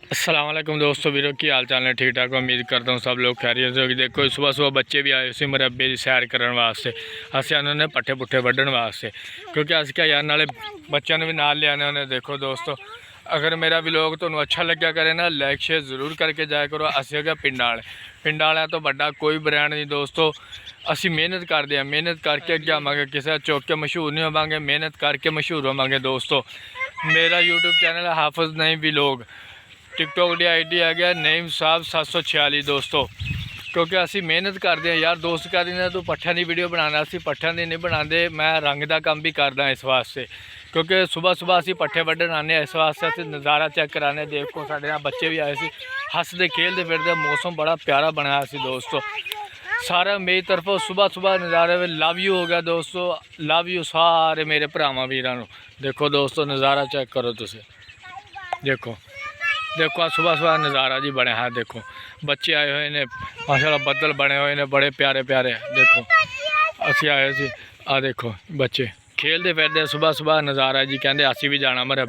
अस्सलाम वालेकुम दोस्तों, वीरो की हाल चाल है? ठीक ठाक उम्मीद करता हूँ सब लोग खैरियत से होगी। देखो सुबह सुबह बच्चे भी आए सी मुरब्बे की सैर करने वास्ते। असें उन्होंने पट्ठे पुट्ठे वड्ढन वास्ते, क्योंकि अस क्या यार नाले बच्चों ने भी नाल लिया उन्हें। देखो दोस्तों, अगर मेरा व्लॉग तुहानू अच्छा लग्या करे ना, लाइक शेयर जरूर करके जाया करो। असीं हो पिंड वाले तो बड़ा कोई ब्रांड नहीं दोस्तों। असी मेहनत करते हैं, मेहनत करके अगे आवांगे, किसी चौक के मशहूर नहीं होवांगे, मेहनत करके मशहूर होवांगे दोस्तों। मेरा यूट्यूब चैनल है हाफिज़ नईम व्लॉग। टिकटॉक की आईडी आ गया नईम साहब 746 दोस्तों। क्योंकि असी मेहनत करते हैं यार। दोस्त कहते हैं तू पट्ठियां की वीडियो बनाना, असी पट्ठियां की नहीं बनाते। मैं रंग का काम भी करदा इस वास्ते, क्योंकि सुबह सुबह असी पट्ठे वड्ढन आने, इस वास्ते असी नज़ारा चेक कराने। देखो साढ़े नाल बच्चे भी आए थे, हसते खेलते फिरते, मौसम बड़ा प्यारा बनाया सी दोस्तों। सारा मेरी तरफों सुबह सुबह नज़ारे में लव यू हो गया दोस्तों। लव यू सारे मेरे भरावां वीरां नूं। देखो दोस्तों नज़ारा चेक करो तुसीं, देखो देखो आ सुबह सुबह नज़ारा जी बनया है। देखो बच्चे आए हुए ने, माशाल्लाह बदल बने हुए ने बड़े प्यारे प्यारे। देखो असी आए सी, आ देखो बच्चे खेलते फिरते सुबह सुबह नज़ारा जी। कहते असी भी जाना मरहबे।